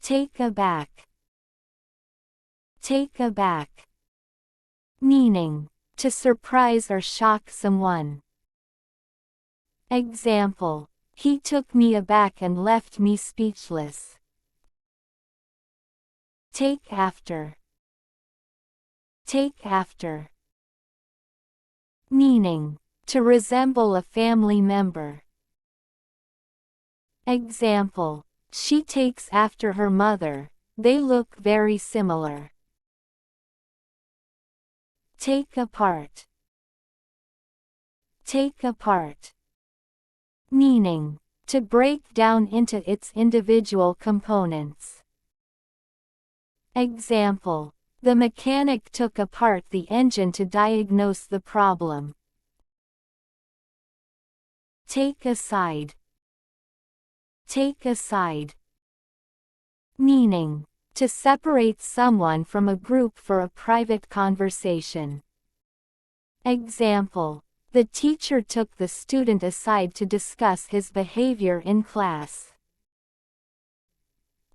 Take aback. Take aback. Meaning, to surprise or shock someone. Example, he took me aback and left me speechless. Take after. Take after. Meaning, to resemble a family member. Example, she takes after her mother, they look very similar. Take apart. Take apart. Meaning, to break down into its individual components. Example, the mechanic took apart the engine to diagnose the problem. Take aside. Take aside. Meaning, to separate someone from a group for a private conversation. Example, the teacher took the student aside to discuss his behavior in class.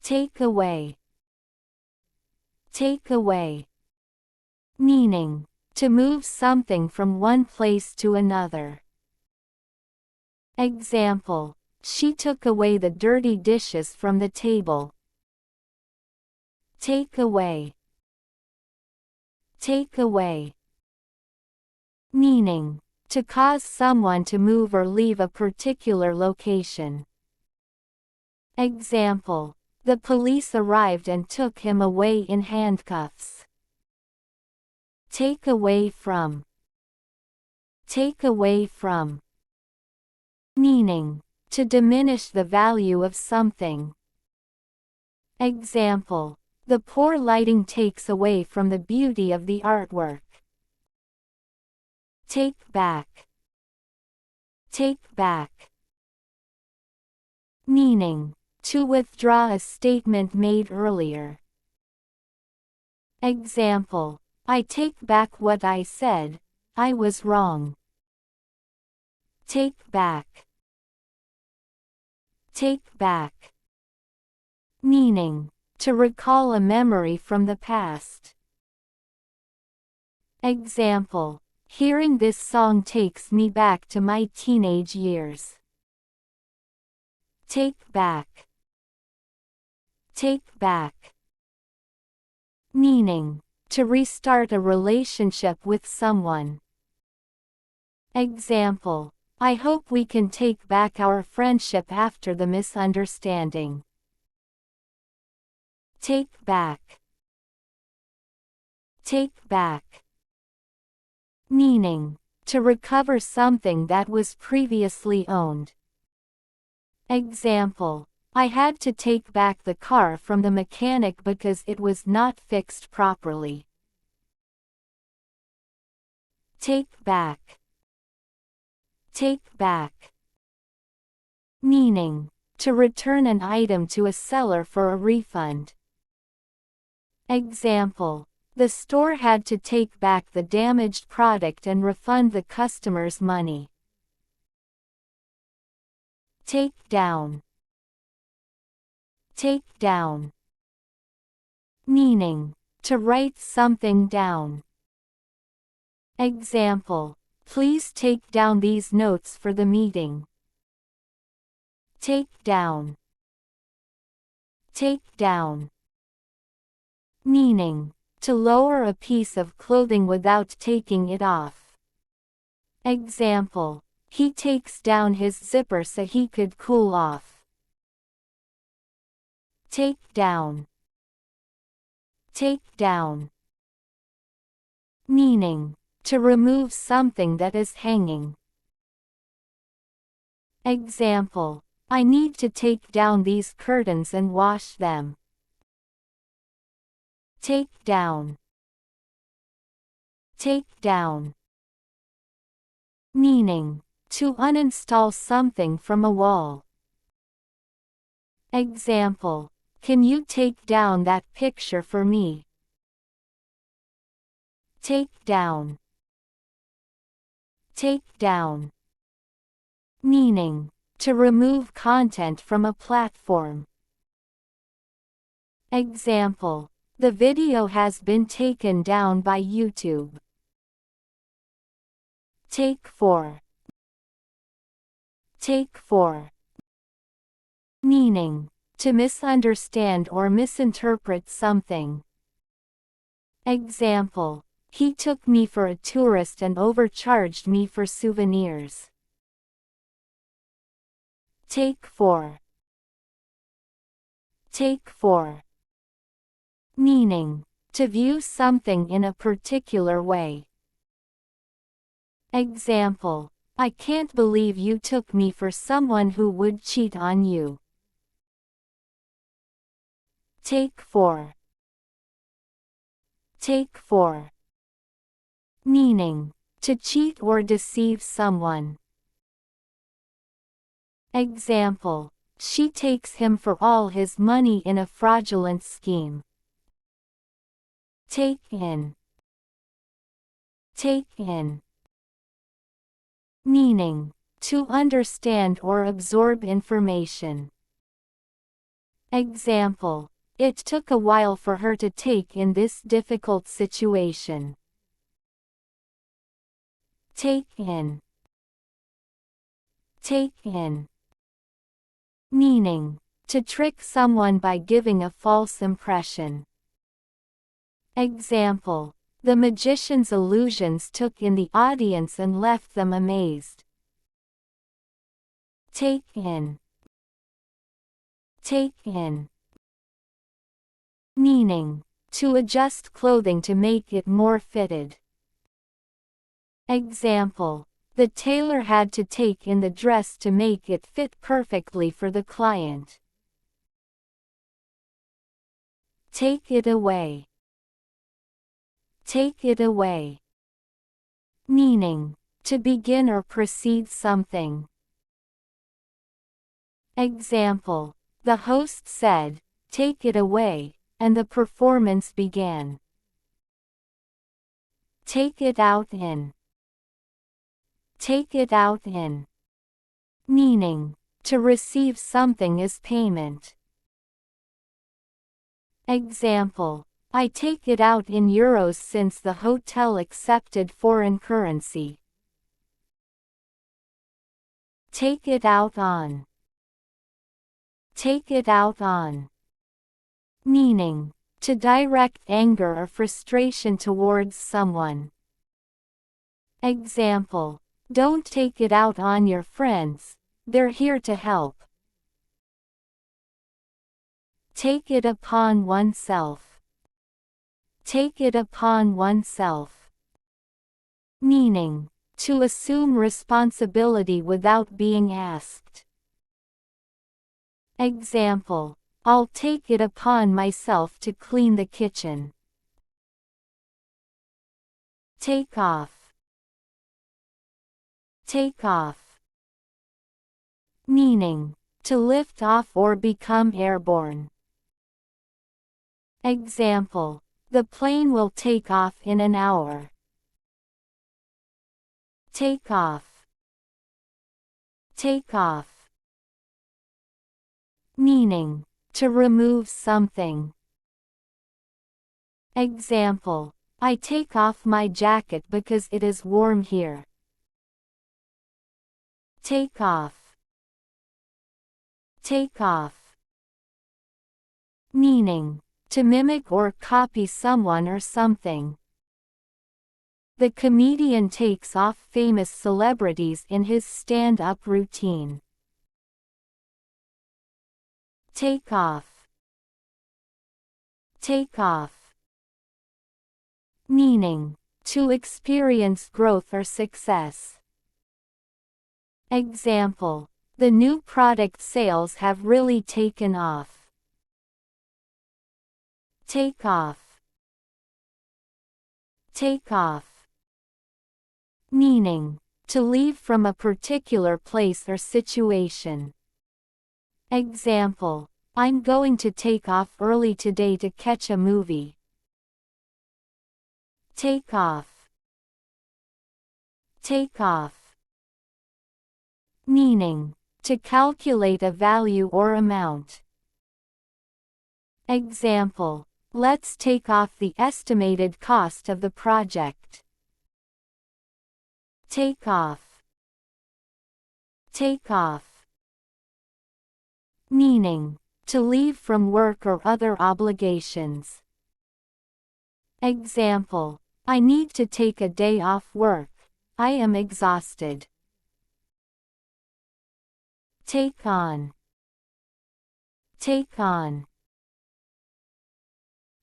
Take away. Take away. Meaning, to move something from one place to another. Example, she took away the dirty dishes from the table. Take away. Take away. Meaning, to cause someone to move or leave a particular location. Example, the police arrived and took him away in handcuffs. Take away from. Take away from. Meaning, to diminish the value of something. Example, the poor lighting takes away from the beauty of the artwork. Take back. Take back. Meaning, to withdraw a statement made earlier. Example, I take back what I said, I was wrong. Take back. Take back. Meaning, to recall a memory from the past. Example, hearing this song takes me back to my teenage years. Take back. Take back. Meaning, to restart a relationship with someone. Example, I hope we can take back our friendship after the misunderstanding. Take back. Take back. Meaning, to recover something that was previously owned. Example, I had to take back the car from the mechanic because it was not fixed properly. Take back. Take back. Meaning, to return an item to a seller for a refund. Example, the store had to take back the damaged product and refund the customer's money. Take down. Take down. Meaning, to write something down. Example, please take down these notes for the meeting. Take down. Take down. Meaning, to lower a piece of clothing without taking it off. Example, he takes down his zipper so he could cool off. Take down. Take down. Meaning, to remove something that is hanging. Example, I need to take down these curtains and wash them. Take down. Take down. Meaning, to uninstall something from a wall. Example, can you take down that picture for me? Take down. Take down. meaning to remove content from a platform. Example: the video has been taken down by YouTube. Take 4. Take 4. Meaning to misunderstand or misinterpret something. Example: he took me for a tourist and overcharged me for souvenirs. Take 4. Take 4. Meaning to view something in a particular way. Example: I can't believe you took me for someone who would cheat on you. Take 4. Take 4. Meaning to cheat or deceive someone. Example: she takes him for all his money in a fraudulent scheme. Take in. Take in. Meaning to understand or absorb information. Example: it took a while for her to take in this difficult situation. Take in. Take in. Meaning to trick someone by giving a false impression. Example: the magician's illusions took in the audience and left them amazed. Take in. Take in. Meaning to adjust clothing to make it more fitted. Example: the tailor had to take in the dress to make it fit perfectly for the client. Take it away. Take it away. Meaning to begin or proceed something. Example: the host said, "Take it away," and the performance began. Take it out in. Take it out in. Meaning to receive something as payment. Example: I take it out in euros since the hotel accepted foreign currency. Take it out on. Take it out on. Meaning to direct anger or frustration towards someone. Example: don't take it out on your friends, they're here to help. Take it upon oneself. Take it upon oneself. Meaning to assume responsibility without being asked. Example: I'll take it upon myself to clean the kitchen. Take off. Take off. Meaning to lift off or become airborne. Example: the plane will take off in an hour. Take off. Take off. Meaning to remove something. Example: I take off my jacket because it is warm here. Take off. Take off. Meaning to mimic or copy someone or something. The comedian takes off famous celebrities in his stand-up routine. Take off. Take off. Meaning to experience growth or success. Example: the new product sales have really taken off. Take off. Take off. Meaning to leave from a particular place or situation. Example: I'm going to take off early today to catch a movie. Take off. Take off. meaning to calculate a value or amount. Example: let's take off the estimated cost of the project. Take off. Take off. Meaning to leave from work or other obligations. Example: I need to take a day off work. I am exhausted. Take on. Take on.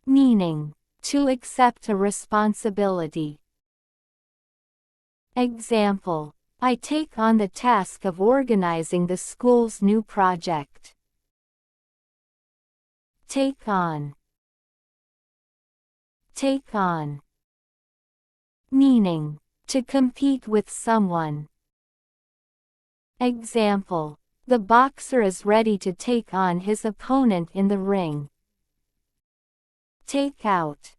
Meaning to accept a responsibility. Example: I take on the task of organizing the school's new project. Take on. Take on. Meaning to compete with someone. Example: the boxer is ready to take on his opponent in the ring. Take out.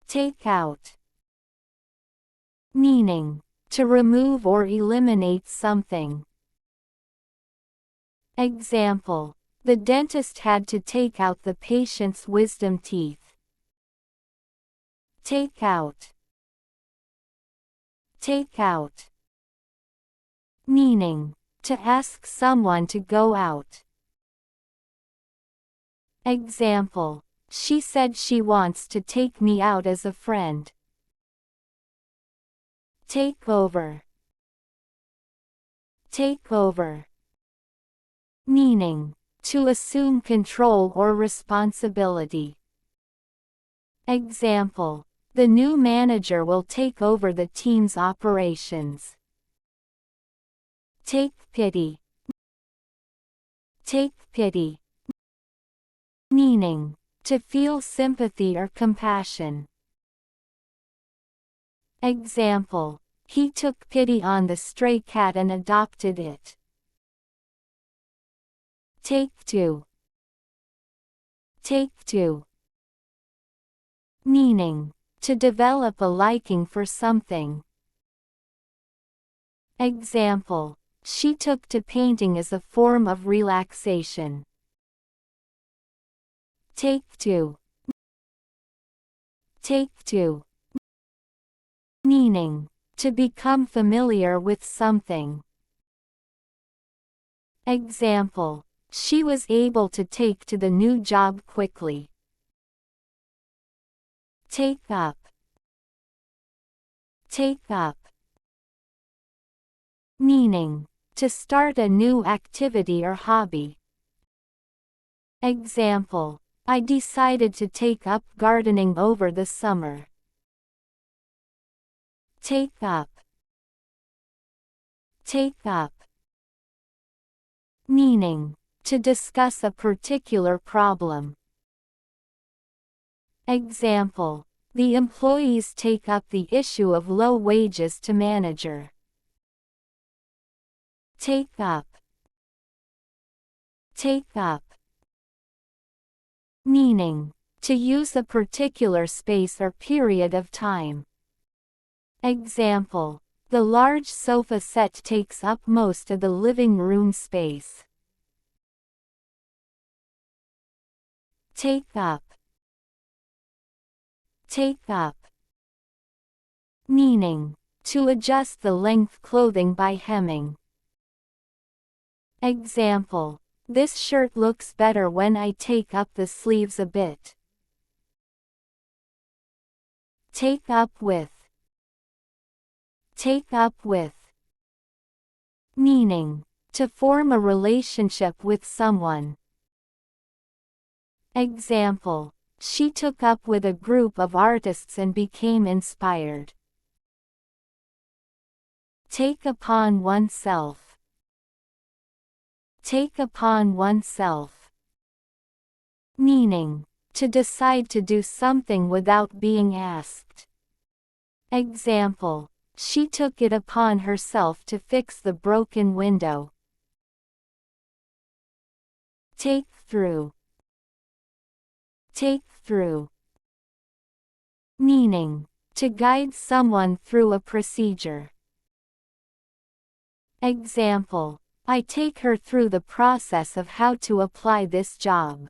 Take out. Meaning to remove or eliminate something. Example: the dentist had to take out the patient's wisdom teeth. Take out. Take out. Meaning to ask someone to go out. Example: she said she wants to take me out as a friend. Take over. Take over. Meaning to assume control or responsibility. Example: the new manager will take over the team's operations. Take pity. Take pity. Meaning to feel sympathy or compassion. Example: he took pity on the stray cat and adopted it. Take to. Take to. Meaning to develop a liking for something. Example: she took to painting as a form of relaxation. Take to. Take to. Meaning to become familiar with something. Example: she was able to take to the new job quickly. Take up. Take up. Meaning to start a new activity or hobby. Example: I decided to take up gardening over the summer. Take up. Take up. Meaning to discuss a particular problem. Example: the employees take up the issue of low wages to manager. Take up. Take up. Meaning to use a particular space or period of time. Example: the large sofa set takes up most of the living room space. Take up. Take up. Meaning to adjust the length clothing by hemming. Example: this shirt looks better when I take up the sleeves a bit. Take up with. Take up with. Meaning to form a relationship with someone. Example: she took up with a group of artists and became inspired. Take upon oneself. Take upon oneself. Meaning to decide to do something without being asked. Example: she took it upon herself to fix the broken window. Take through. Take through. Meaning to guide someone through a procedure. Example: I take her through the process of how to apply this job.